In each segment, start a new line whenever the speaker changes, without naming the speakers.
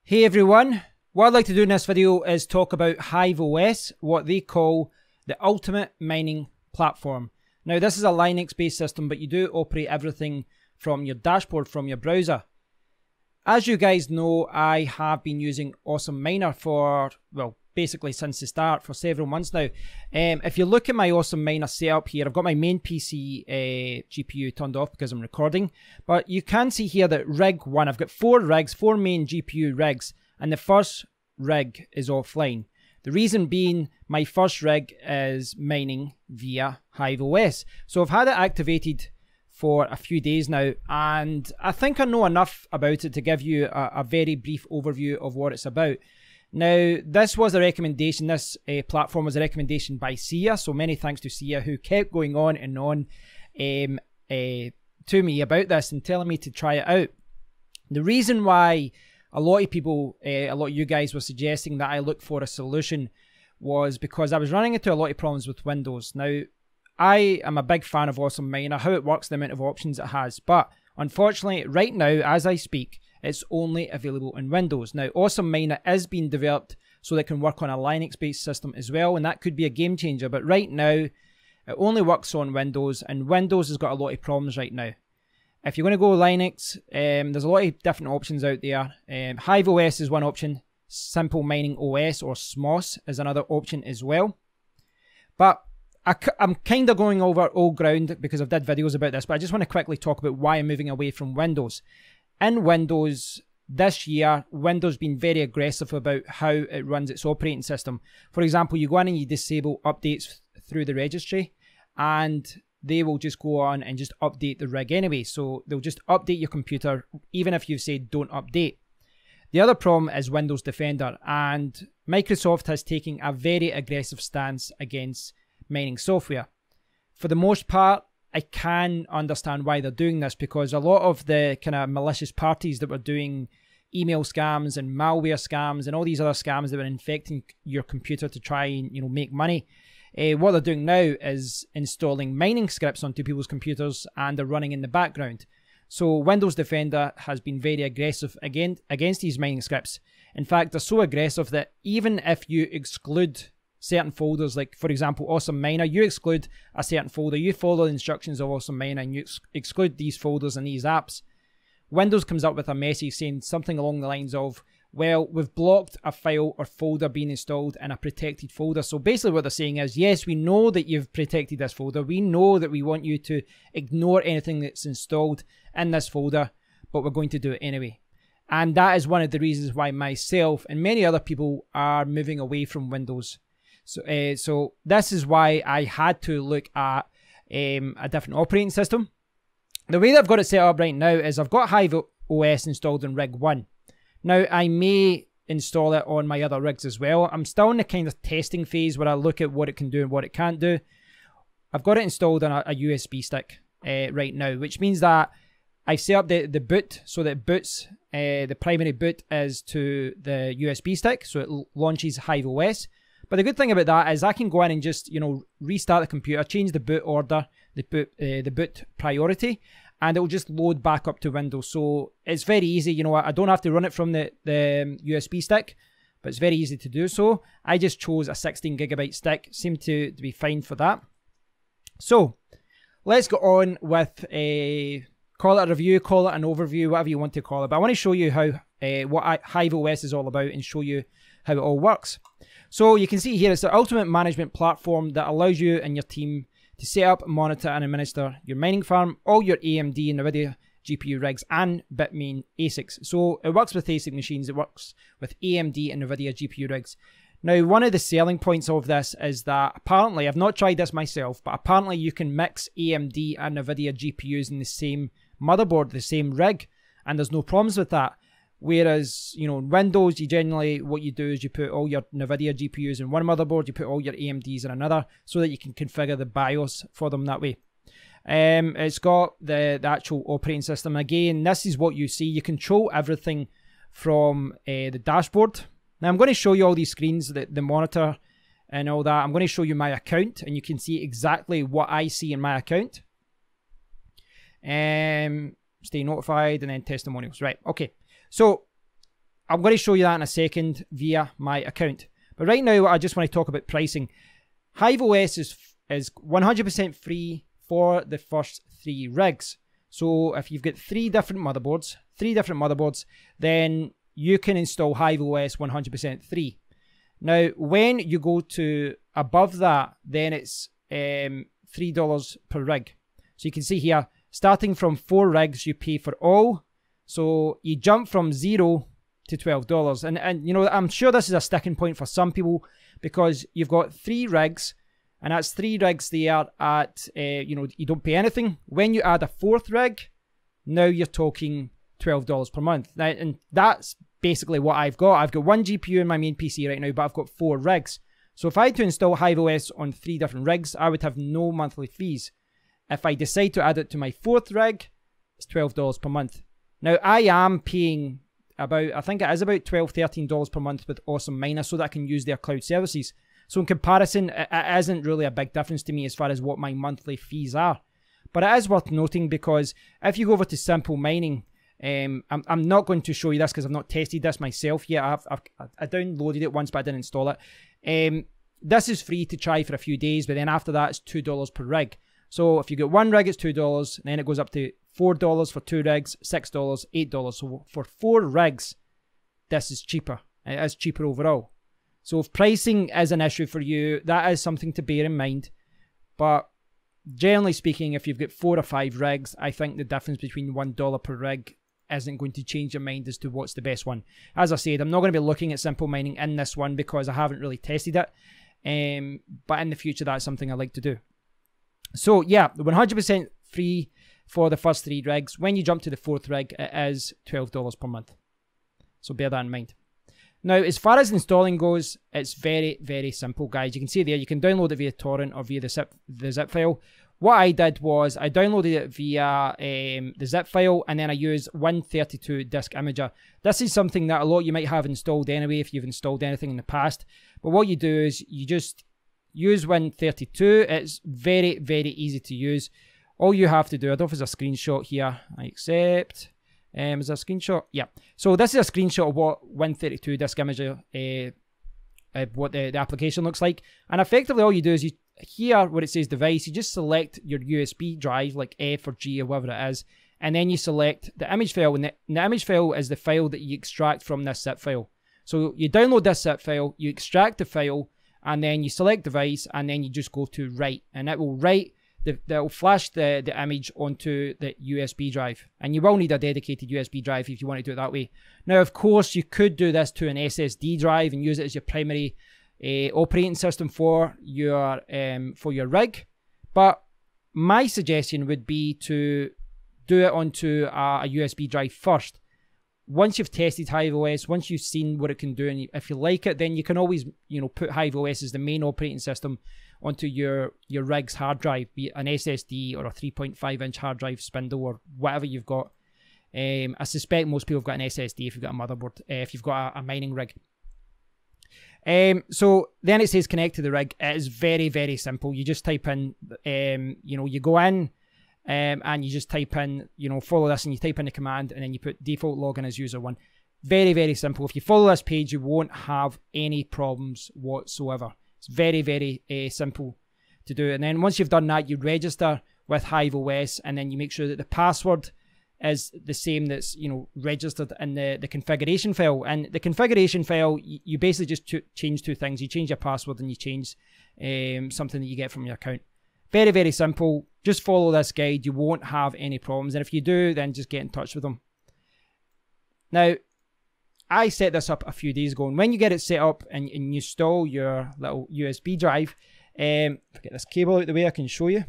Hey everyone, what I'd like to do in this video is talk about Hive OS, what they call the ultimate mining platform. Now this is a Linux based system, but you do operate everything from your dashboard, from your browser. As you guys know, I have been using Awesome Miner for, well, basically since the start, for several months now. If you look at my Awesome Miner setup here, I've got my main PC GPU turned off because I'm recording, but you can see here that rig 1, I've got 4 rigs, 4 main GPU rigs, and the first rig is offline. The reason being, my first rig is mining via Hive OS. So I've had it activated for a few days now, and I think I know enough about it to give you a very brief overview of what it's about. Now, this was a recommendation, this platform was a recommendation by Sia, so many thanks to Sia, who kept going on and on to me about this and telling me to try it out. The reason why a lot of people, a lot of you guys were suggesting that I look for a solution was because I was running into a lot of problems with Windows. Now, I am a big fan of Awesome Miner, how it works, the amount of options it has, but unfortunately, right now, as I speak, it's only available in Windows. Now, Awesome Miner is being developed so that it can work on a Linux-based system as well, and that could be a game changer. But right now, it only works on Windows, and Windows has got a lot of problems right now. If you're going to go Linux, there's a lot of different options out there. Hive OS is one option. Simple Mining OS or SMOS is another option as well. But I'm kind of going over old ground because I've did videos about this, but I just want to quickly talk about why I'm moving away from Windows. In Windows, this year, Windows been very aggressive about how it runs its operating system. For example, you go in and you disable updates through the registry, and they will just go on and just update the rig anyway. So they'll just update your computer, even if you say don't update. The other problem is Windows Defender, and Microsoft has taken a very aggressive stance against mining software. For the most part, I can understand why they're doing this, because a lot of the kind of malicious parties that were doing email scams and malware scams and all these other scams that were infecting your computer to try and, make money, what they're doing now is installing mining scripts onto people's computers, and they're running in the background. So Windows Defender has been very aggressive against these mining scripts. In fact, they're so aggressive that even if you exclude certain folders, like for example Awesome Miner, you exclude a certain folder, you follow the instructions of Awesome Miner and you exclude these folders and these apps, Windows comes up with a message saying something along the lines of, well, we've blocked a file or folder being installed in a protected folder. So basically what they're saying is, yes, we know that you've protected this folder, we know that we want you to ignore anything that's installed in this folder, but we're going to do it anyway. And that is one of the reasons why myself and many other people are moving away from Windows. So this is why I had to look at a different operating system. The way that I've got it set up right now is I've got Hive OS installed in rig 1. Now I may install it on my other rigs as well. I'm still in the kind of testing phase where I look at what it can do and what it can't do. I've got it installed on a USB stick right now, which means that I've set up the boot so that it boots, the primary boot is to the USB stick, so it launches Hive OS. But the good thing about that is I can go in and just, restart the computer, change the boot order, the boot priority, and it will just load back up to Windows. So it's very easy. I don't have to run it from the USB stick, but it's very easy to do so. I just chose a 16GB stick, seemed to be fine for that. So let's go on with call it a review, call it an overview, whatever you want to call it. But I want to show you how what Hive OS is all about and show you how it all works. So you can see here, it's the ultimate management platform that allows you and your team to set up, monitor and administer your mining farm, all your AMD and NVIDIA GPU rigs and Bitmain ASICs. So it works with ASIC machines, it works with AMD and NVIDIA GPU rigs. Now, one of the selling points of this is that apparently, I've not tried this myself, but apparently you can mix AMD and NVIDIA GPUs in the same motherboard, the same rig, and there's no problems with that. Whereas, in Windows, you generally, what you do is you put all your NVIDIA GPUs in one motherboard, you put all your AMDs in another, so that you can configure the BIOS for them that way. It's got the actual operating system. Again, this is what you see. You control everything from the dashboard. Now, I'm going to show you all these screens, the monitor and all that. I'm going to show you my account, and you can see exactly what I see in my account. Stay notified, and then testimonials. Right, okay. So I'm going to show you that in a second via my account. But right now, I just want to talk about pricing. Hive OS is 100% free for the first 3 rigs. So if you've got 3 different motherboards, then you can install Hive OS 100% free. Now, when you go to above that, then it's $3 per rig. So you can see here, starting from 4 rigs, you pay for all. So you jump from 0 to $12. And you know, I'm sure this is a sticking point for some people because you've got 3 rigs, and that's 3 rigs there at, you know, you don't pay anything. When you add a 4th rig, now you're talking $12 per month. Now, and that's basically what I've got. I've got 1 GPU in my main PC right now, but I've got 4 rigs. So if I had to install Hive OS on 3 different rigs, I would have no monthly fees. If I decide to add it to my 4th rig, it's $12 per month. Now, I am paying about, I think it is about $12, $13 per month with Awesome Miner so that I can use their cloud services. So in comparison, it isn't really a big difference to me as far as what my monthly fees are. But it is worth noting because if you go over to Simple Mining, I'm not going to show you this because I've not tested this myself yet. I downloaded it once, but I didn't install it. This is free to try for a few days, but then after that, it's $2 per rig. So if you get 1 rig, it's $2, and then it goes up to $4 for 2 rigs, $6, $8. So for 4 rigs, this is cheaper. It is cheaper overall. So if pricing is an issue for you, that is something to bear in mind. But generally speaking, if you've got 4 or 5 rigs, I think the difference between $1 per rig isn't going to change your mind as to what's the best one. As I said, I'm not going to be looking at Simple Mining in this one because I haven't really tested it. But in the future, that's something I like to do. So yeah, 100% free for the first 3 rigs. When you jump to the 4th rig, it is $12 per month. So bear that in mind. Now, as far as installing goes, it's very, very simple, guys. You can see there, you can download it via torrent or via the zip file. What I did was I downloaded it via the zip file, and then I used Win32 Disk Imager. This is something that a lot of you might have installed anyway if you've installed anything in the past. But what you do is you just use Win32. It's very, very easy to use. All you have to do, I don't know if there's a screenshot here. I accept. Is there a screenshot? Yeah. So this is a screenshot of what Win32 Disk Imager, what the application looks like. And effectively all you do is you, here where it says device, you just select your USB drive, like F or G or whatever it is, and then you select the image file, and the image file is the file that you extract from this zip file. So you download this zip file, you extract the file, and then you select device, and then you just go to write, and it will write, that will flash the image onto the USB drive. And you will need a dedicated USB drive if you want to do it that way. Now, of course, you could do this to an SSD drive and use it as your primary operating system for your rig. But my suggestion would be to do it onto a USB drive first. Once you've tested Hive OS, once you've seen what it can do, and if you like it, then you can always, you know, put Hive OS as the main operating system onto your rig's hard drive, be it an SSD or a 3.5-inch hard drive spindle or whatever you've got. I suspect most people have got an SSD if you've got a motherboard, if you've got a mining rig. So then it says connect to the rig. It is very, very simple. You just type in, you know, you go in and you just type in, you know, follow this, and you type in the command, and then you put default login as user 1. Very, very simple. If you follow this page, you won't have any problems whatsoever. It's very, very simple to do. And then once you've done that, you register with Hive OS, and then you make sure that the password is the same that's, you know, registered in the configuration file. And the configuration file, you basically just change 2 things. You change your password, and you change something that you get from your account. Very, very simple. Just follow this guide. You won't have any problems. And if you do, then just get in touch with them. Now, I set this up a few days ago, and when you get it set up and you install your little USB drive, if I get this cable out the way, I can show you.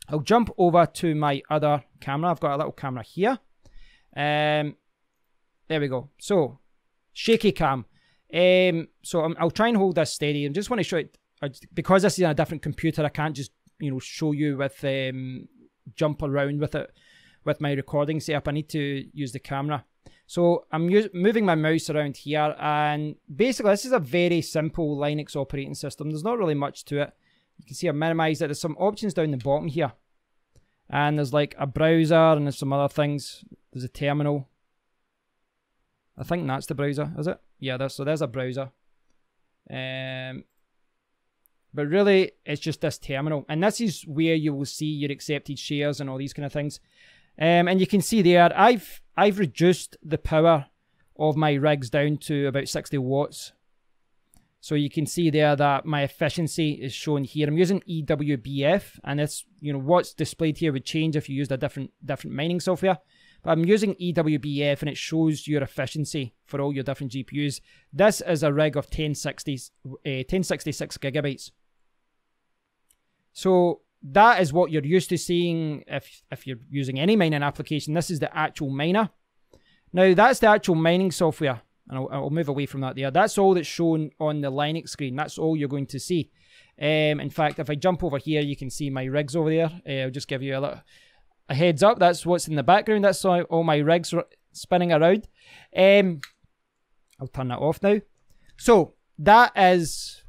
I'll jump over to my other camera. I've got a little camera here. There we go. So, shaky cam. So I'll try and hold this steady. I just want to show it, because this is on a different computer, I can't just, you know, show you with jump around with it with my recording setup. I need to use the camera. So I'm moving my mouse around here, and basically this is a very simple Linux operating system. There's not really much to it. You can see I've minimized it. There's some options down the bottom here, and there's like a browser, and there's some other things. There's a terminal. I think that's the browser, is it? Yeah, so there's a browser. But really, it's just this terminal. And this is where you will see your accepted shares and all these kind of things. And you can see there, I've reduced the power of my rigs down to about 60 watts. So you can see there that my efficiency is shown here. I'm using EWBF, and it's, you know, what's displayed here would change if you used a different mining software. But I'm using EWBF, and it shows your efficiency for all your different GPUs. This is a rig of 1066 gigabytes. So that is what you're used to seeing if you're using any mining application. This is the actual miner. Now, that's the actual mining software. And I'll move away from that there. That's all that's shown on the Linux screen. That's all you're going to see. In fact, if I jump over here, you can see my rigs over there. I'll just give you a heads up. That's what's in the background. That's all my rigs spinning around. I'll turn that off now. So that is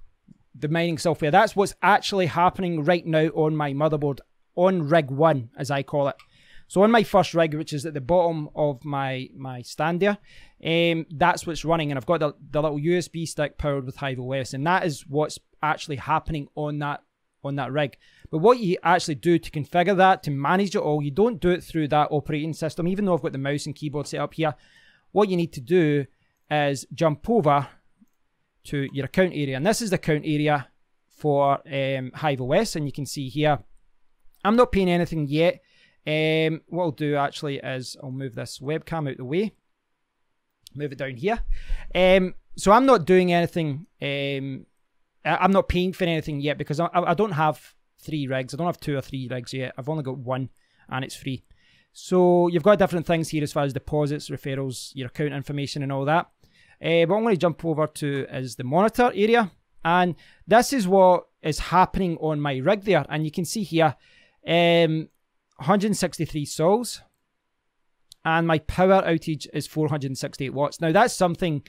the mining software. That's what's actually happening right now on my motherboard, on rig 1, as I call it. So on my first rig, which is at the bottom of my stand there, that's what's running, and I've got the little USB stick powered with Hive OS, and that is what's actually happening on that rig. But what you actually do to configure that, to manage it all, you don't do it through that operating system. Even though I've got the mouse and keyboard set up here, what you need to do is jump over to your account area, and this is the account area for Hive OS, and you can see here, I'm not paying anything yet. What I'll do actually is I'll move this webcam out the way, move it down here. So I'm not doing anything, I'm not paying for anything yet because I don't have 3 rigs. I don't have 2 or 3 rigs yet. I've only got 1 and it's free. So you've got different things here as far as deposits, referrals, your account information and all that. But what I'm going to jump over to is the monitor area. And this is what is happening on my rig there. And you can see here, 163 sols, and my power outage is 468 watts. Now that's something,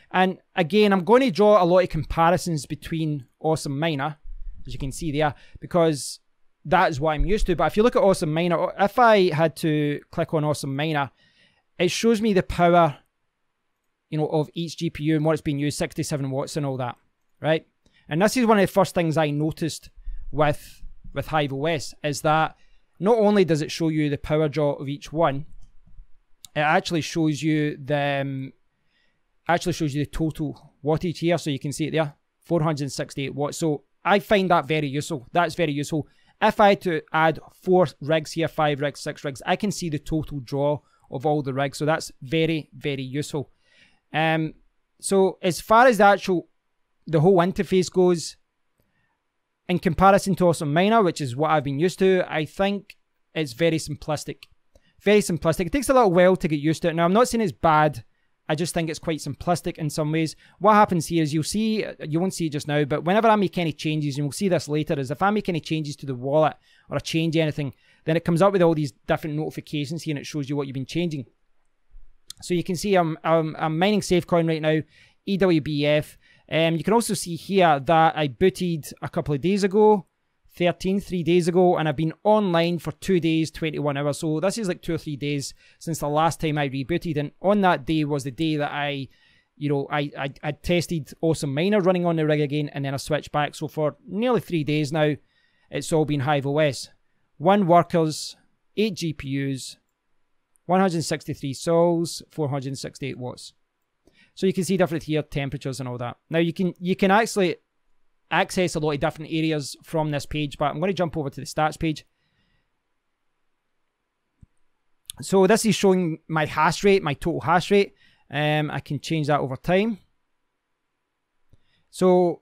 and again, I'm going to draw a lot of comparisons between Awesome Miner, as you can see there, because that is what I'm used to. But if you look at Awesome Miner, if I had to click on Awesome Miner, it shows me the power, you know, of each GPU and what it's being used, 67 watts and all that, right? And this is one of the first things I noticed with Hive OS, is that not only does it show you the power draw of each one, it actually shows you the total wattage here. So you can see it there, 468 watts. So I find that very useful. That's very useful. If I had to add 4 rigs here, 5 rigs, 6 rigs, I can see the total draw of all the rigs. So that's very, very useful. So as far as the whole interface goes, in comparison to Awesome Miner, which is what I've been used to, I think it's very simplistic. Very simplistic. It takes a little while to get used to it. Now, I'm not saying it's bad. I just think it's quite simplistic in some ways. What happens here is you'll see, you won't see it just now, but whenever I make any changes, and we'll see this later, is if I make any changes to the wallet or I change anything, then it comes up with all these different notifications here and it shows you what you've been changing. So you can see I'm mining SafeCoin right now, EWBF. You can also see here that I booted a couple of days ago, 3 days ago, and I've been online for 2 days, 21 hours. So this is like 2 or 3 days since the last time I rebooted. And on that day was the day that I tested Awesome Miner running on the rig again, and then I switched back. So for nearly 3 days now, it's all been Hive OS. 1 workers, 8 GPUs, 163 sols, 468 watts. So you can see different here, temperatures and all that. Now you can actually access a lot of different areas from this page, but I'm going to jump over to the stats page. So this is showing my hash rate, my total hash rate. I can change that over time. So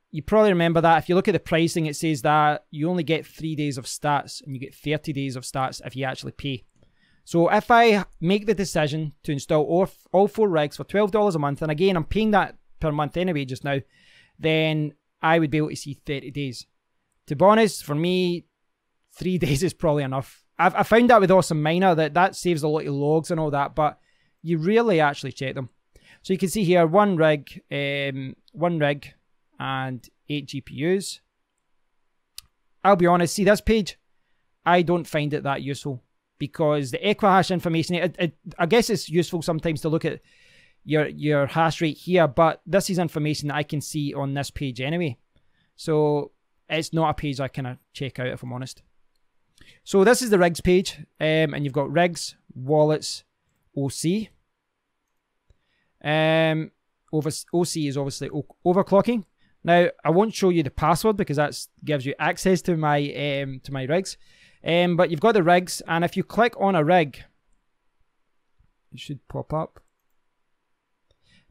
you probably remember that if you look at the pricing, it says that you only get 3 days of stats and you get 30 days of stats if you actually pay. So if I make the decision to install all 4 rigs for $12 a month, and again, I'm paying that per month anyway just now, then I would be able to see 30 days. To be honest, for me, 3 days is probably enough. I found that with Awesome Miner, that saves a lot of logs and all that, but you really actually check them. So you can see here, one rig and 8 GPUs. I'll be honest, see this page, I don't find it that useful, because the Equihash information, I guess it's useful sometimes to look at, your hash rate here, but this is information that I can see on this page anyway. So it's not a page I kind of check out, if I'm honest. So this is the rigs page, and you've got rigs, wallets, OC. OC is obviously overclocking. Now I won't show you the password because that gives you access to my rigs. But you've got the rigs, and if you click on a rig, it should pop up.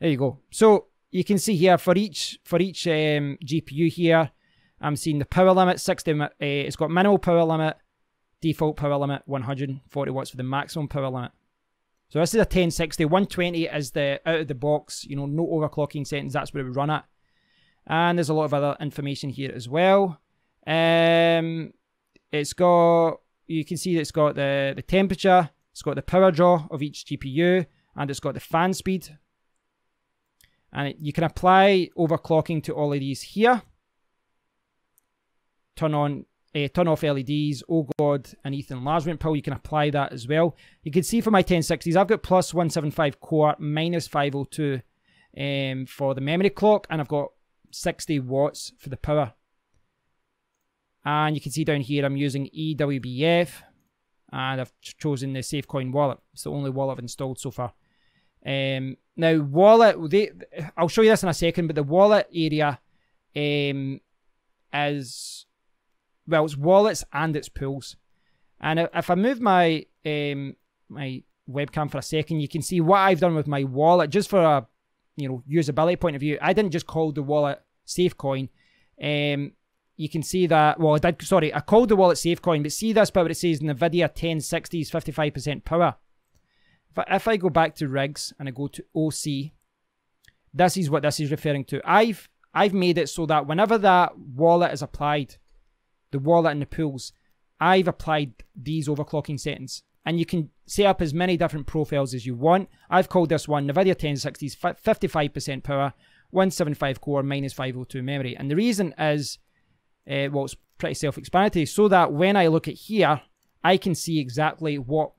There you go. So you can see here for each GPU here, I'm seeing the power limit 60. It's got minimal power limit, default power limit 140 watts for the maximum power limit. So this is a 1060. 120 is the out of the box, you know, no overclocking settings. That's what it would run at. And there's a lot of other information here as well. It's got, you can see that it's got the temperature, it's got the power draw of each GPU, and it's got the fan speed. And you can apply overclocking to all of these here. Turn off LEDs, oh god, and Ether enlargement pool. You can apply that as well. You can see for my 1060s, I've got plus 175 core, minus 502 for the memory clock, and I've got 60 watts for the power. And you can see down here I'm using EWBF, and I've chosen the SafeCoin wallet. It's the only wallet I've installed so far. Now wallet, I'll show you this in a second, but the wallet area is, well, it's wallets and it's pools. And if I move my my webcam for a second, you can see what I've done with my wallet, just for a usability point of view. I didn't just call the wallet SafeCoin. You can see that, well, I called the wallet SafeCoin, but see this bit where it says NVIDIA 1060s 55% power. If I go back to rigs and I go to OC, this is what this is referring to. I've made it so that whenever that wallet is applied, the wallet and the pools, I've applied these overclocking settings. And you can set up as many different profiles as you want. I've called this one NVIDIA 1060s 55% power, 175 core, minus 502 memory. And the reason is, well, it's pretty self-explanatory, so that when I look at here, I can see exactly what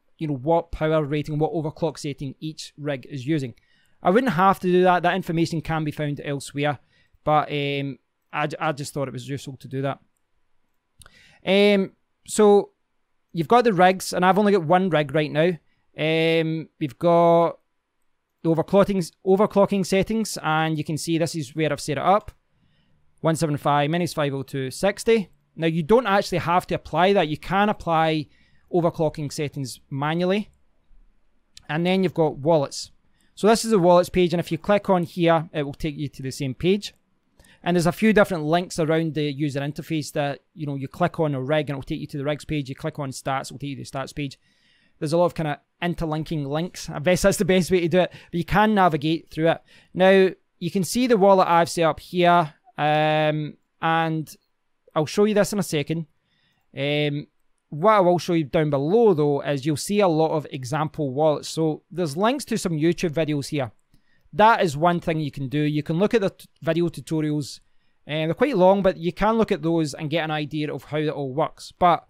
power rating, what overclock setting each rig is using. I wouldn't have to do that. That information can be found elsewhere, but I just thought it was useful to do that. So you've got the rigs, and I've only got one rig right now. We've got the overclocking settings, and you can see this is where I've set it up. 175 minus 502 60. Now you don't actually have to apply that. You can apply overclocking settings manually. And then you've got wallets. So this is the wallets page, and if you click on here, it will take you to the same page. And there's a few different links around the user interface that, you click on a rig and it'll take you to the rigs page. You click on stats, it'll take you to the stats page. There's a lot of kind of interlinking links. I guess that's the best way to do it, but you can navigate through it. Now, you can see the wallet I've set up here, and I'll show you this in a second. What I will show you down below, though, is you'll see a lot of example wallets. So there's links to some YouTube videos here. That is one thing you can do. You can look at the video tutorials. They're quite long, but you can look at those and get an idea of how it all works. But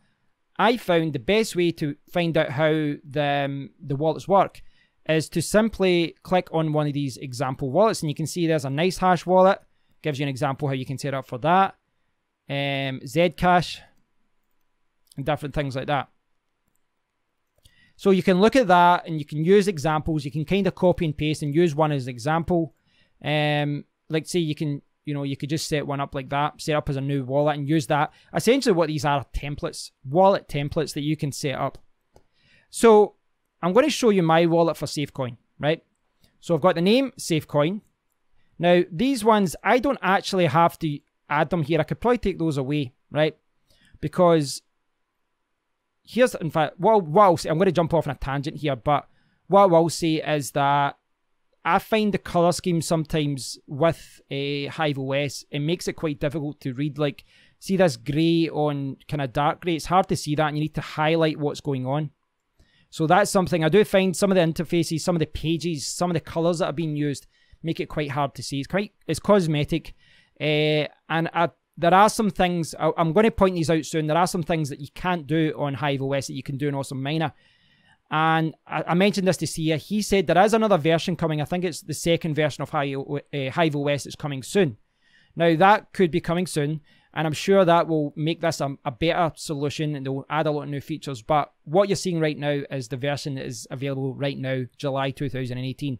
I found the best way to find out how the wallets work is to simply click on one of these example wallets. And you can see there's a nice hash wallet. Gives you an example how you can set up for that. Zcash. And different things like that. So you can look at that and you can use examples. You can kind of copy and paste and use one as an example. Like say you can, you could just set one up like that, set up as a new wallet and use that. Essentially what these are templates, wallet templates that you can set up. So I'm going to show you my wallet for SafeCoin, right? So I've got the name SafeCoin. Now these ones, I don't actually have to add them here. I could probably take those away, right? Because here's, in fact, what I'll say, I'm going to jump off on a tangent here, but what I will say is that I find the color scheme sometimes with a Hive OS, it makes it quite difficult to read. Like, see this grey on kind of dark grey? It's hard to see that, and you need to highlight what's going on. So that's something. I do find some of the interfaces, some of the pages, some of the colors that are being used make it quite hard to see. It's cosmetic, and there are some things, I'm going to point these out soon, there are some things that you can't do on Hive OS that you can do in Awesome Miner. And I mentioned this to Sia. He said there is another version coming. I think it's the second version of Hive OS that's coming soon. Now, that could be coming soon, and I'm sure that will make this a better solution, and they'll add a lot of new features. But what you're seeing right now is the version that is available right now, July 2018.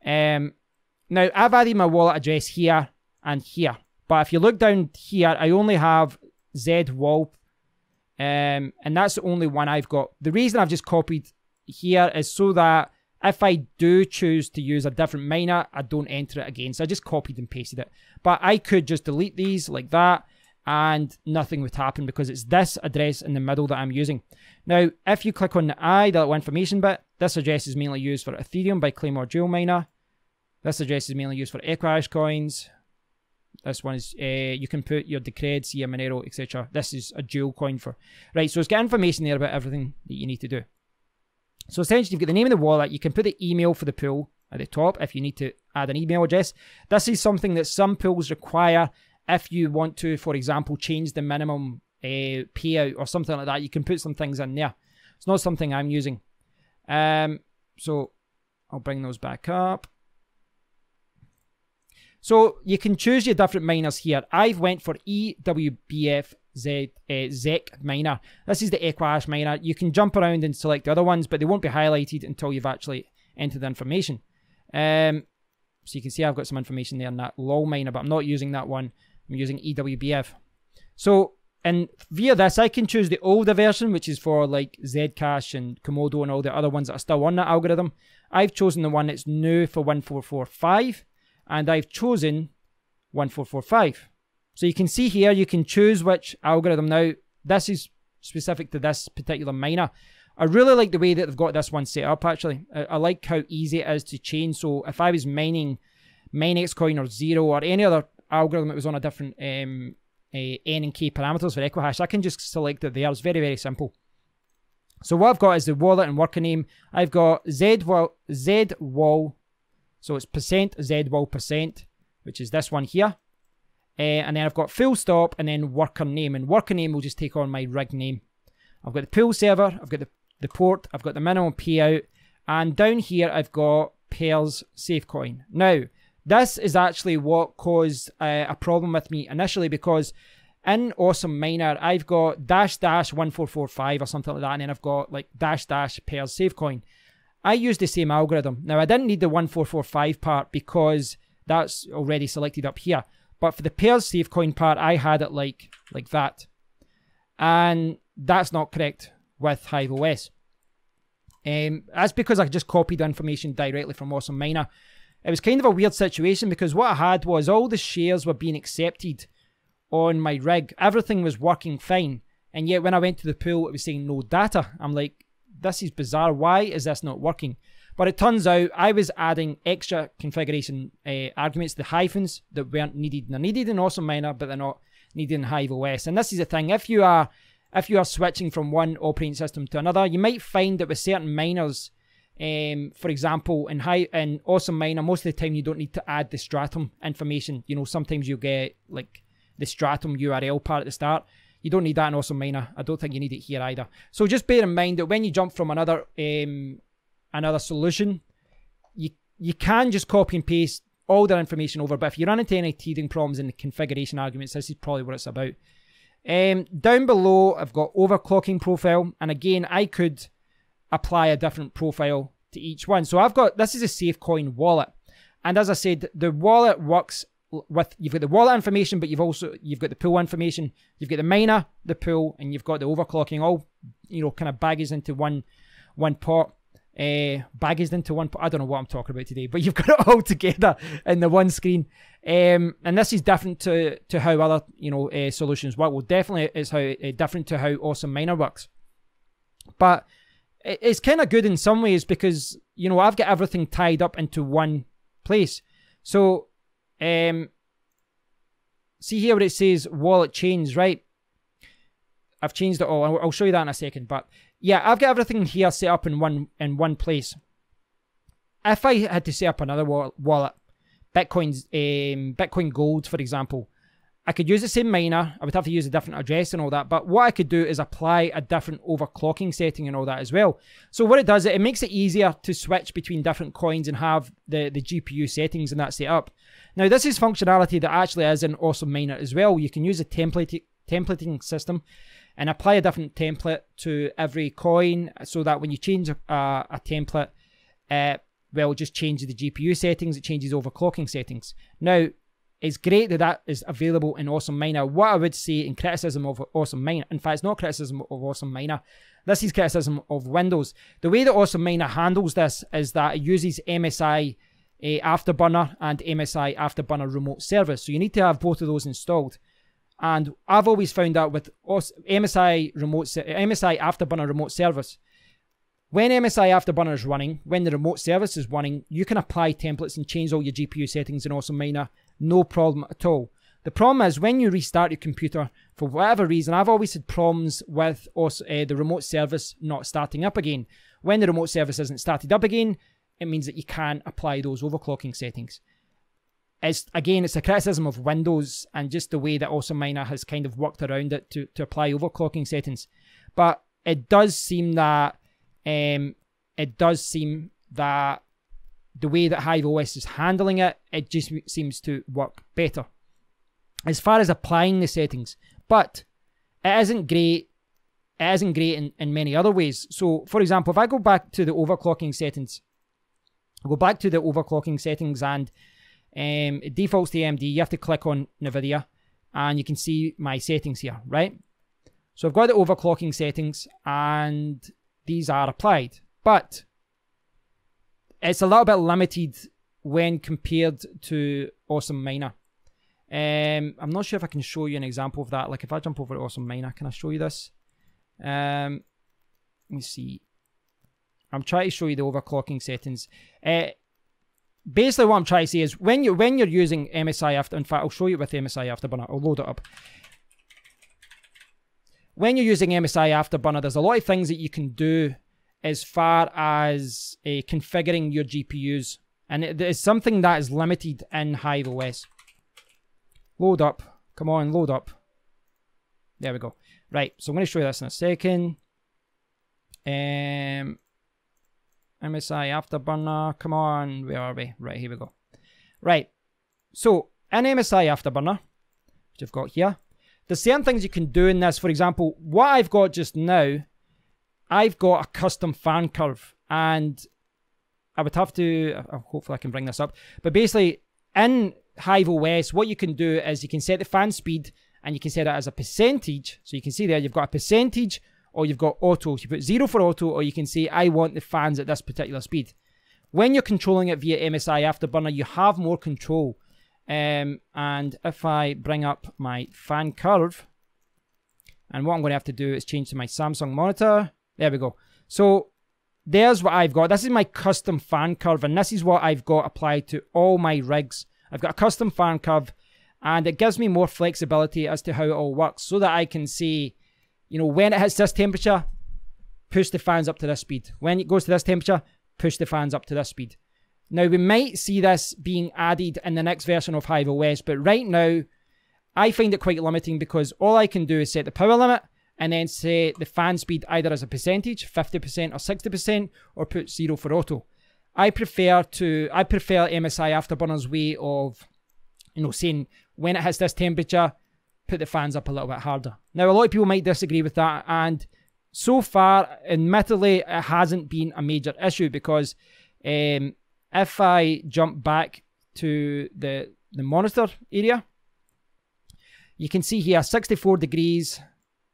Now, I've added my wallet address here and here. But if you look down here, I only have ZWall, and that's the only one I've got. The reason I've just copied here is so that if I do choose to use a different miner, I don't enter it again. So I just copied and pasted it. But I could just delete these like that, and nothing would happen because it's this address in the middle that I'm using. Now, if you click on the I, the little information bit, this address is mainly used for Ethereum by Claymore Jewel Miner. This address is mainly used for Equihash coins. This one is, you can put your Decred, Sia, Monero, etc. This is a dual coin for. Right, so it's got information there about everything that you need to do. So essentially, you've got the name of the wallet. You can put the email for the pool at the top if you need to add an email address. This is something that some pools require if you want to, for example, change the minimum payout or something like that. You can put some things in there. It's not something I'm using. So I'll bring those back up. So you can choose your different miners here. I've went for EWBF ZEC miner. This is the Equihash miner. You can jump around and select the other ones, but they won't be highlighted until you've actually entered the information. So you can see I've got some information there in that LOL miner, but I'm not using that one. I'm using EWBF. So, and via this, I can choose the older version, which is for like Zcash and Komodo and all the other ones that are still on that algorithm. I've chosen the one that's new for 1445. And I've chosen 1445. So you can see here, you can choose which algorithm. Now, this is specific to this particular miner. I really like the way that they've got this one set up, actually. I like how easy it is to change. So if I was mining MineXcoin or Zero or any other algorithm that was on a different N and K parameters for Equihash, I can just select it there. It's very, very simple. So what I've got is the wallet and worker name. I've got ZWall. So it's %ZWall%, which is this one here. And then I've got full stop and then worker name. And worker name will just take on my rig name. I've got the pool server, I've got the port, I've got the minimum payout. And down here, I've got pairs SafeCoin. Now, this is actually what caused a problem with me initially, because in Awesome Miner, I've got --1445 or something like that. And then I've got like --pairs SafeCoin. I used the same algorithm. Now, I didn't need the 1445 part because that's already selected up here. But for the pairs SafeCoin part, I had it like that. And that's not correct with Hive OS. That's because I just copied the information directly from Awesome Miner. It was kind of a weird situation because what I had was all the shares were being accepted on my rig. Everything was working fine. And yet when I went to the pool, it was saying no data. I'm like, this is bizarre. Why is this not working? But it turns out I was adding extra configuration arguments, the hyphens that weren't needed. They're needed in Awesome Miner, but they're not needed in Hive OS. And this is the thing. If you are switching from one operating system to another, you might find that with certain miners, for example, in Awesome Miner, most of the time you don't need to add the Stratum information. You know, sometimes you get like the Stratum URL part at the start. You don't need that in Awesome Miner. I don't think you need it here either. So just bear in mind that when you jump from another solution, you can just copy and paste all that information over. But if you run into any teething problems in the configuration arguments, this is probably what it's about. Down below, I've got overclocking profile. And again, I could apply a different profile to each one. So I've got, this is a SafeCoin wallet. And as I said, the wallet works with, you've got the wallet information, but you've got the pool information, you've got the miner, the pool, and you've got the overclocking, all, you know, kind of baggaged into one pot. Baggaged into one pot. I don't know what I'm talking about today, but you've got it all together in the one screen. And this is different to how other, you know, solutions work. Well, definitely it's different to how Awesome Miner works. But it's kind of good in some ways because, you know, I've got everything tied up into one place. So, see here where it says wallet change, right? I've changed it all. I'll show you that in a second. But yeah, I've got everything here set up in one place. If I had to set up another wallet, Bitcoin Gold, for example, I could use the same miner. I would have to use a different address and all that. But what I could do is apply a different overclocking setting and all that as well. So what it does, it makes it easier to switch between different coins and have the GPU settings and that set up. Now, this is functionality that actually is in Awesome Miner as well. You can use a templating system and apply a different template to every coin so that when you change a template, well, just change the GPU settings, it changes overclocking settings. Now, it's great that that is available in Awesome Miner. What I would say in criticism of Awesome Miner, in fact, it's not criticism of Awesome Miner, this is criticism of Windows. The way that Awesome Miner handles this is that it uses Msi Afterburner and Msi Afterburner remote service. So you need to have both of those installed. And I've always found out with Msi Afterburner remote service, when Msi Afterburner is running, when the remote service is running, you can apply templates and change all your GPU settings in Awesome Miner. No problem at all. The problem is when you restart your computer, for whatever reason, I've always had problems with the remote service not starting up again. When the remote service isn't started up again, it means that you can't apply those overclocking settings. Again, it's a criticism of Windows and just the way that Awesome Miner has kind of worked around it to apply overclocking settings. But it does seem that the way that Hive OS is handling it, it just seems to work better as far as applying the settings. But it isn't great. It isn't great in many other ways. So, for example, if I go back to the overclocking settings, and it defaults to AMD. You have to click on NVIDIA, and you can see my settings here, right? So I've got the overclocking settings, and these are applied, but it's a little bit limited when compared to Awesome Miner. I'm not sure if I can show you an example of that. Like if I jump over to Awesome Miner, can I show you this? Let me see. I'm trying to show you the overclocking settings. Basically what I'm trying to say is when you're using Msi After, in fact I'll show you with Msi Afterburner. I'll load it up. When you're using Msi Afterburner, there's a lot of things that you can do as far as configuring your GPUs. And it is something that is limited in Hive OS. Load up. Come on, load up. There we go. Right, so I'm going to show you this in a second. Msi Afterburner. Come on, where are we? Right, here we go. Right, so in Msi Afterburner, which I've got here, there's certain things you can do in this. For example, what I've got just now, I've got a custom fan curve, and I would have to, hopefully I can bring this up, but basically in Hive OS, what you can do is you can set the fan speed, and you can set it as a percentage. So you can see there, you've got a percentage, or you've got auto. So you put 0 for auto, or you can say, I want the fans at this particular speed. When you're controlling it via Msi Afterburner, you have more control. And if I bring up my fan curve, and what I'm going to have to do is change to my Samsung monitor. There we go. So there's what I've got. This is my custom fan curve, and this is what I've got applied to all my rigs. I've got a custom fan curve, and it gives me more flexibility as to how it all works, so that I can say, you know, when it hits this temperature, push the fans up to this speed. When it goes to this temperature, push the fans up to this speed. Now, we might see this being added in the next version of Hive OS, but right now, I find it quite limiting because all I can do is set the power limit and then set the fan speed either as a percentage, 50% or 60%, or put 0 for auto. I prefer Msi Afterburner's way of, you know, saying when it hits this temperature, put the fans up a little bit harder. Now, a lot of people might disagree with that, and so far, admittedly, it hasn't been a major issue because if I jump back to the monitor area, you can see here 64 degrees,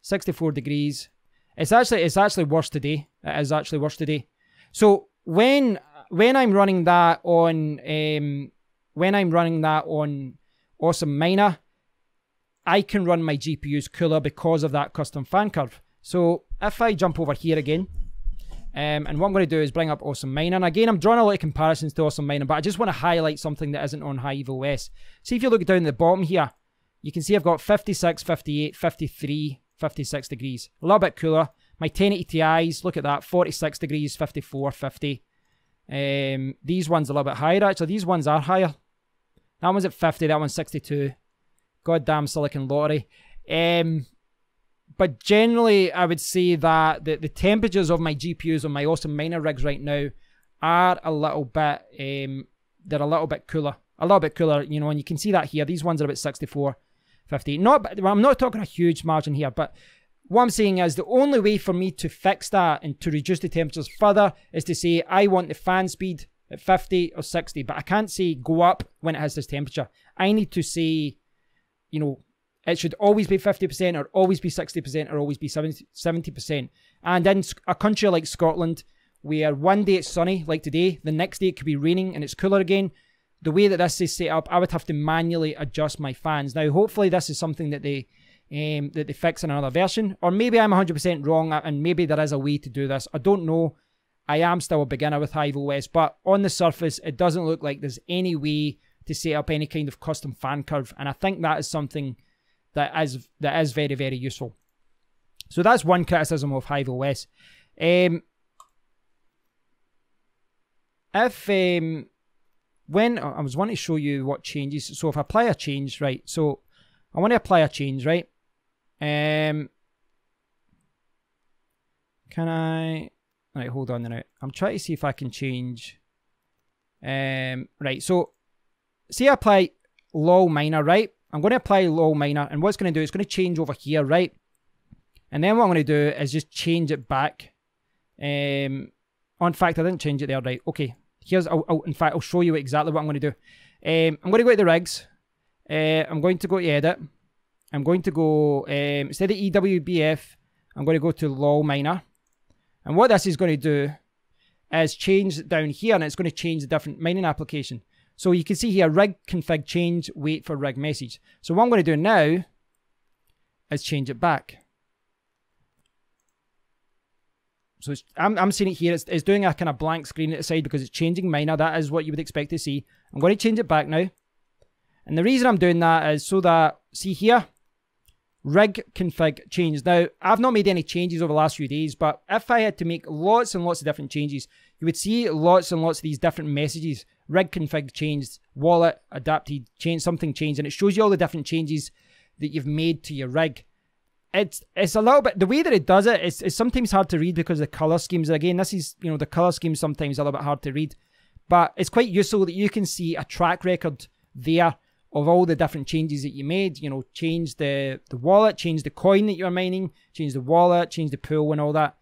64 degrees. It's actually worse today. It is actually worse today. So when I'm running that on Awesome Miner, I can run my GPUs cooler because of that custom fan curve. So if I jump over here again, and what I'm going to do is bring up Awesome Miner. And again, I'm drawing a lot of comparisons to Awesome Miner, but I just want to highlight something that isn't on Hive OS. See, if you look down at the bottom here, you can see I've got 56, 58, 53, 56 degrees. A little bit cooler. My 1080 Ti's, look at that, 46 degrees, 54, 50. These ones are a little bit higher, actually. These ones are higher. That one's at 50, that one's 62. Goddamn Silicon Lottery. But generally, I would say that the temperatures of my GPUs on my Awesome Miner rigs right now are a little bit, they're a little bit cooler. A little bit cooler, you know, and you can see that here. These ones are about 64, 50. I'm not talking a huge margin here, but what I'm saying is the only way for me to fix that and to reduce the temperatures further is to say I want the fan speed at 50 or 60, but I can't say go up when it has this temperature. I need to say, you know, it should always be 50% or always be 60% or always be 70%. And in a country like Scotland, where one day it's sunny, like today, the next day it could be raining and it's cooler again, the way that this is set up, I would have to manually adjust my fans. Now, hopefully this is something that they fix in another version, or maybe I'm 100% wrong and maybe there is a way to do this. I don't know. I am still a beginner with Hive OS, but on the surface, it doesn't look like there's any way to set up any kind of custom fan curve, and I think that is something that is very, very useful. So that's one criticism of Hive OS. When I was wanting to show you what changes, so if I apply a change, right, so I want to apply a change, right? Can I? Right, hold on a minute. I'm trying to see if I can change. Right, so say I apply lol miner, right? I'm going to apply lol miner, and what it's going to do, it's going to change over here, right? And then what I'm going to do is just change it back. In fact, I didn't change it there, right? Okay, here's. In fact, I'll show you exactly what I'm going to do. I'm going to go to the rigs. I'm going to go to edit. I'm going to go, instead of EWBF, I'm going to go to lol miner. And what this is going to do is change down here, and it's going to change the different mining application. So you can see here, rig config change, wait for rig message. So what I'm going to do now is change it back. So I'm seeing it here, it's doing a kind of blank screen at the side because it's changing miner. That is what you would expect to see. I'm going to change it back now. And the reason I'm doing that is so that, see here, rig config change. Now, I've not made any changes over the last few days, but if I had to make lots and lots of different changes, you would see lots and lots of these different messages. Rig config changed, wallet adapted, change, something changed, and it shows you all the different changes that you've made to your rig. It's a little bit, the way that it does it is sometimes hard to read because of the color schemes. Again, this is, you know, the color scheme sometimes a little bit hard to read, but it's quite useful that you can see a track record there of all the different changes that you made. You know, change the wallet, change the coin that you're mining, change the wallet, change the pool and all that.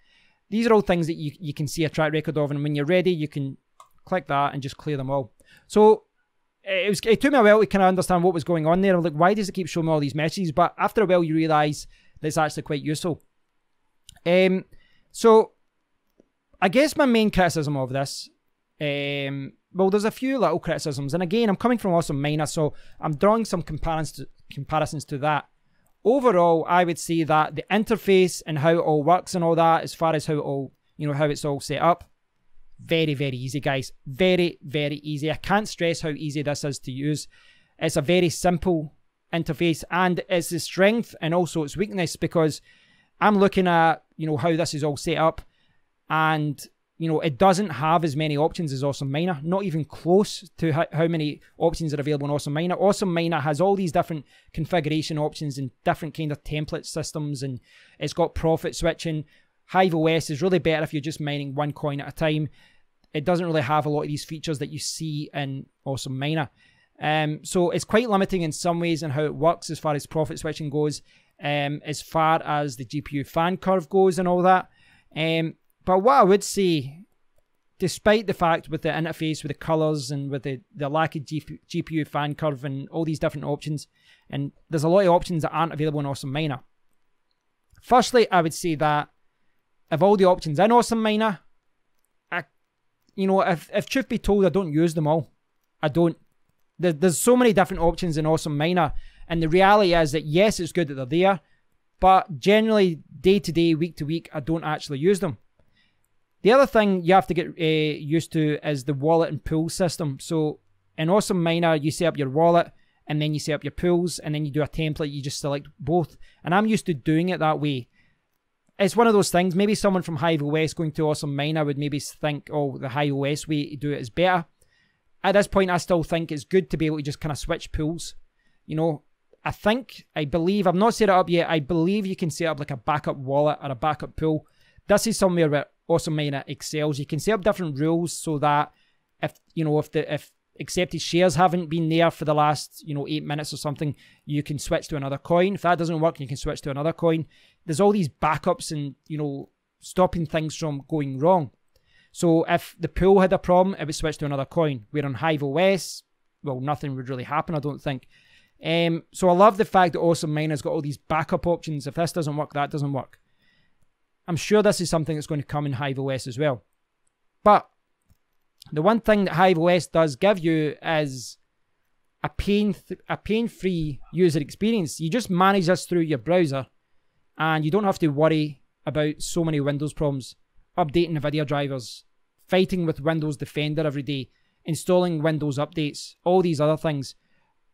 These are all things that you can see a track record of, and when you're ready, you can click that and just clear them all. So it took me a while to kind of understand what was going on there. I'm like, why does it keep showing me all these messages? But after a while, you realize that it's actually quite useful. So I guess my main criticism of this, well, there's a few little criticisms, and again, I'm coming from Awesome Miner, so I'm drawing some comparisons to that. Overall, I would say that the interface and how it all works and all that, as far as how it all, you know, how it's all set up, very, very easy, guys. Very, very easy. I can't stress how easy this is to use. It's a very simple interface, and it's the strength and also its weakness, because I'm looking at, you know, how this is all set up, and you know, it doesn't have as many options as Awesome Miner, not even close to how many options are available in Awesome Miner. Awesome Miner has all these different configuration options and different kind of template systems, and it's got profit switching. Hive OS is really better if you're just mining one coin at a time. It doesn't really have a lot of these features that you see in Awesome Miner. So it's quite limiting in some ways in how it works as far as profit switching goes, as far as the GPU fan curve goes and all that. But what I would say, despite the fact with the interface, with the colors and with the lack of GPU fan curve and all these different options, and there's a lot of options that aren't available in Awesome Miner. Firstly, I would say that of all the options in Awesome Miner, if truth be told, I don't use them all. I don't. There's so many different options in Awesome Miner, and the reality is that yes, it's good that they're there, but generally, day to day, week to week, I don't actually use them. The other thing you have to get used to is the wallet and pool system. So in Awesome Miner, you set up your wallet, and then you set up your pools, and then you do a template, you just select both. And I'm used to doing it that way. It's one of those things, maybe someone from Hive OS going to Awesome Miner would maybe think, oh, the Hive OS way to do it is better. At this point, I still think it's good to be able to just kind of switch pools. You know, I believe, I've not set it up yet, I believe you can set up like a backup wallet or a backup pool. This is somewhere where Awesome Miner excels. You can set up different rules so that if accepted shares haven't been there for the last 8 minutes or something, you can switch to another coin. If that doesn't work, you can switch to another coin. There's all these backups and stopping things from going wrong. So if the pool had a problem, it would switch to another coin. Where on Hive OS, well, nothing would really happen, I don't think. So I love the fact that Awesome Miner's got all these backup options. If this doesn't work, that doesn't work. I'm sure this is something that's going to come in Hive OS as well. But the one thing that Hive OS does give you is a pain-free user experience. You just manage this through your browser, and you don't have to worry about so many Windows problems, updating NVIDIA drivers, fighting with Windows Defender every day, installing Windows updates, all these other things.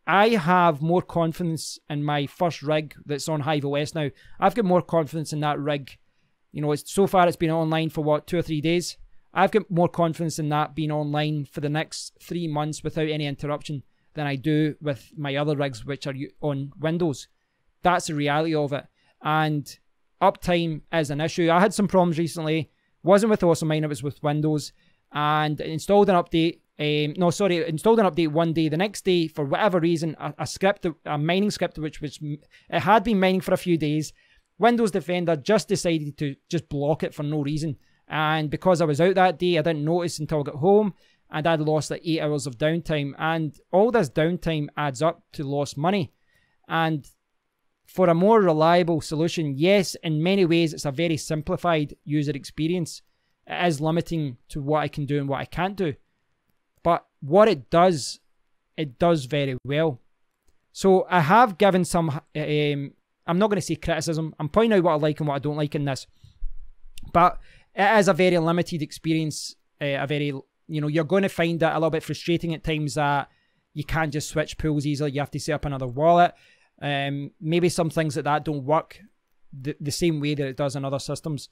I have more confidence in my first rig that's on Hive OS now. I've got more confidence in that rig. So far it's been online for what, 2 or 3 days? I've got more confidence in that being online for the next 3 months without any interruption than I do with my other rigs which are on Windows. That's the reality of it. And uptime is an issue. I had some problems recently. Wasn't with Awesome Miner, it was with Windows. And installed an update. Installed an update one day. The next day, for whatever reason, a mining script, which it had been mining for a few days, Windows Defender just decided to just block it for no reason. And because I was out that day, I didn't notice until I got home, and I'd lost like 8 hours of downtime. And all this downtime adds up to lost money. And for a more reliable solution, yes, in many ways, it's a very simplified user experience. It is limiting to what I can do and what I can't do. But what it does very well. So I have given some, I'm not going to say criticism. I'm pointing out what I like and what I don't like in this. But it is a very limited experience. You're going to find it a little bit frustrating at times that you can't just switch pools easily. You have to set up another wallet. Maybe some things like that don't work the same way that it does in other systems.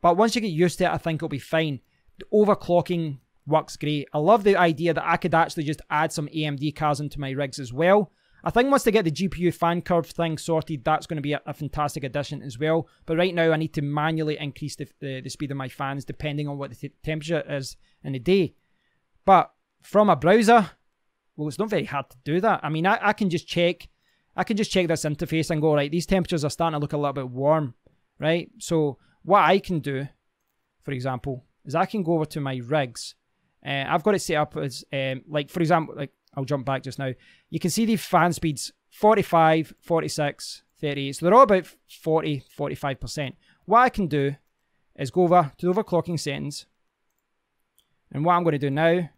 But once you get used to it, I think it'll be fine. The overclocking works great. I love the idea that I could actually just add some AMD cards into my rigs as well. I think once they get the GPU fan curve thing sorted, that's going to be a fantastic addition as well. But right now, I need to manually increase the speed of my fans depending on what the temperature is in the day. But from a browser, well, it's not very hard to do that. I mean, I can just check. I can just check this interface and go, right, these temperatures are starting to look a little bit warm, right? So what I can do, for example, is I can go over to my rigs. I've got it set up as, for example, I'll jump back just now. You can see the fan speeds 45, 46, 38. So they're all about 40, 45%. What I can do is go over to overclocking settings. And what I'm going to do now,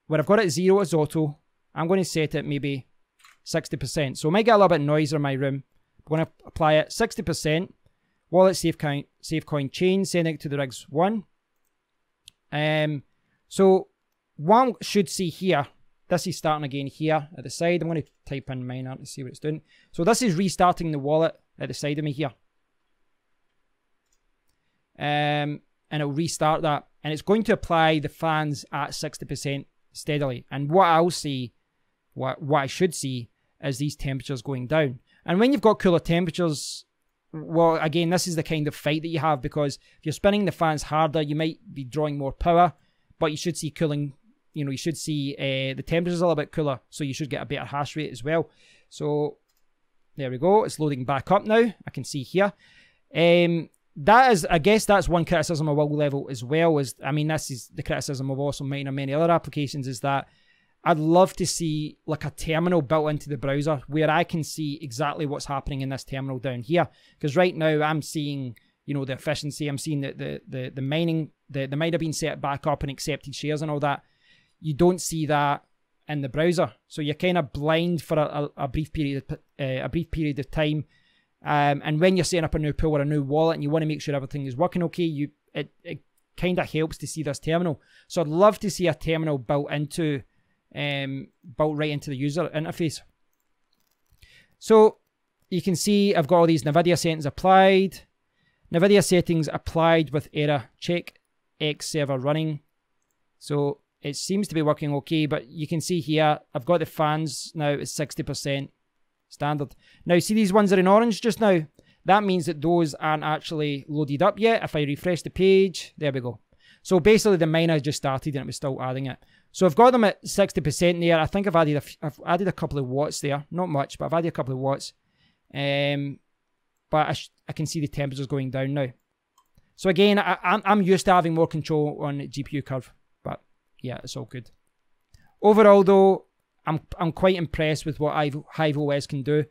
where I've got it 0 as auto, I'm going to set it maybe 60%. So it might get a little bit noisier in my room. I'm going to apply it 60%. Wallet SafeCoin chain, sending it to the rigs 1. So one should see here, this is starting again here at the side. I'm going to type in miner to see what it's doing. So this is restarting the wallet at the side of me here. And it'll restart that. And it's going to apply the fans at 60% steadily. And what I'll see, what I should see, is these temperatures going down. And when you've got cooler temperatures, well, again, this is the kind of fight that you have, because if you're spinning the fans harder, you might be drawing more power, but you should see cooling. You should see the temperatures a little bit cooler, so you should get a better hash rate as well. So there we go. It's loading back up now. I can see here. I guess that's one criticism of Will Level as well. This is the criticism of Awesome Miner and many other applications, is that I'd love to see like a terminal built into the browser where I can see exactly what's happening in this terminal down here. Because right now I'm seeing, the efficiency. I'm seeing the mining, the miner being set back up and accepted shares and all that. You don't see that in the browser, so you're kind of blind for a brief period of time. And when you're setting up a new pool or a new wallet and you want to make sure everything is working okay, it kind of helps to see this terminal. So I'd love to see a terminal built right into the user interface. So you can see I've got all these NVIDIA settings applied. NVIDIA settings applied with error check X server running. So it seems to be working okay, but you can see here I've got the fans now at 60%. standard. Now, see these ones are in orange just now? That means that those aren't actually loaded up yet. If I refresh the page, there we go. So basically the miner just started and it was still adding it. So I've got them at 60% there. I think I've added a couple of watts there. Not much, but I've added a couple of watts. But I can see the temperatures going down now. So again, I'm used to having more control on the GPU curve. But yeah, it's all good. Overall though, I'm quite impressed with what Hive OS can do.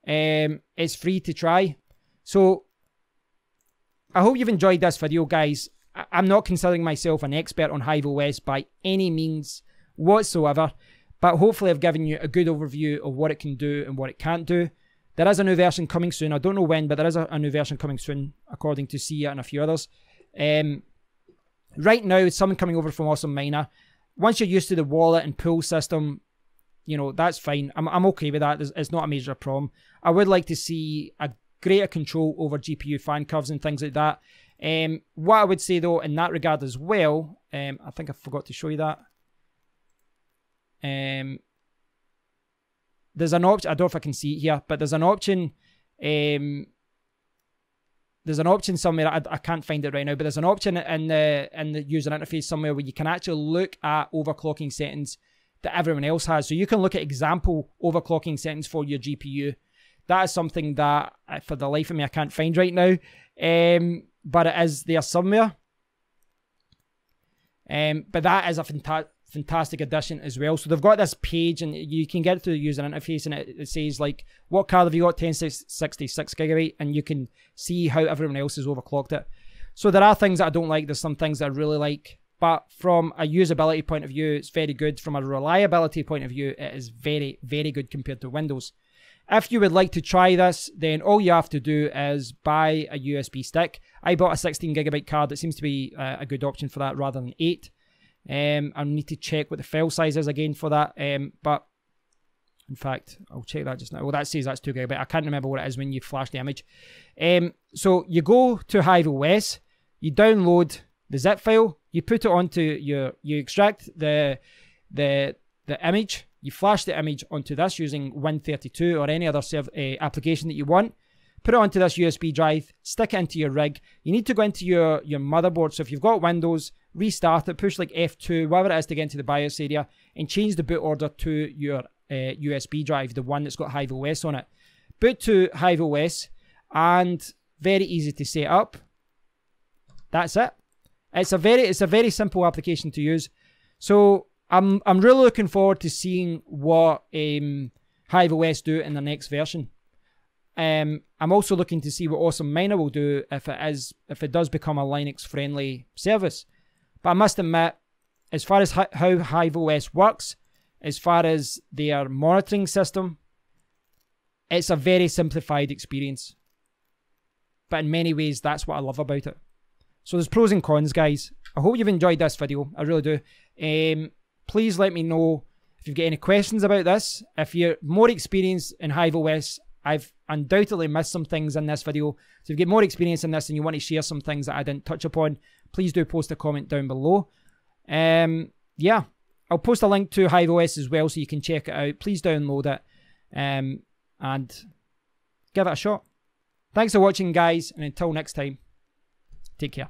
It's free to try. So I hope you've enjoyed this video, guys. I'm not considering myself an expert on Hive OS by any means whatsoever, but hopefully I've given you a good overview of what it can do and what it can't do. There is a new version coming soon. I don't know when, but there is a new version coming soon, according to Sia and a few others. Right now, it's something coming over from Awesome Miner. Once you're used to the wallet and pool system, you know, that's fine. I'm okay with that. It's not a major problem. I would like to see a greater control over GPU fan curves and things like that. What I would say though in that regard as well, I think I forgot to show you that. There's an option, I don't know if I can see it here, but there's an option, somewhere, I can't find it right now, but there's an option in the user interface somewhere where you can actually look at overclocking settings that everyone else has. So you can look at example overclocking settings for your GPU. That is something that, for the life of me, I can't find right now. But it is there somewhere. But that is a fantastic addition as well. So they've got this page, and you can get it through the user interface, and it says, like, what card have you got? 1066 gigabyte, and you can see how everyone else has overclocked it. So there are things that I don't like. There's some things that I really like. But from a usability point of view, it's very good. From a reliability point of view, it is very, very good compared to Windows. If you would like to try this, then all you have to do is buy a USB stick. I bought a 16 gigabyte card. It seems to be a good option for that rather than 8. I need to check what the file size is again for that. But in fact, I'll check that just now. Well, that says that's 2 gigabyte. I can't remember what it is when you flash the image. So you go to Hive OS, you download the zip file, you put it onto you extract the image. You flash the image onto this using Win32 or any other application that you want. Put it onto this USB drive, stick it into your rig. You need to go into your motherboard. So if you've got Windows, restart it, push like F2, whatever it is to get into the BIOS area, and change the boot order to your USB drive, the one that's got Hive OS on it. Boot to Hive OS, and very easy to set up. That's it. It's a very simple application to use. So I'm really looking forward to seeing what Hive OS do in the next version. I'm also looking to see what Awesome Miner will do if it does become a Linux friendly service. But I must admit, as far as how Hive OS works, as far as their monitoring system, it's a very simplified experience. But in many ways, that's what I love about it. So there's pros and cons, guys. I hope you've enjoyed this video. I really do. Please let me know if you've got any questions about this. If you're more experienced in Hive OS, I've undoubtedly missed some things in this video. So if you get more experience in this and you want to share some things that I didn't touch upon, please do post a comment down below. Yeah, I'll post a link to Hive OS as well so you can check it out. Please download it and give it a shot. Thanks for watching, guys, and until next time, take care.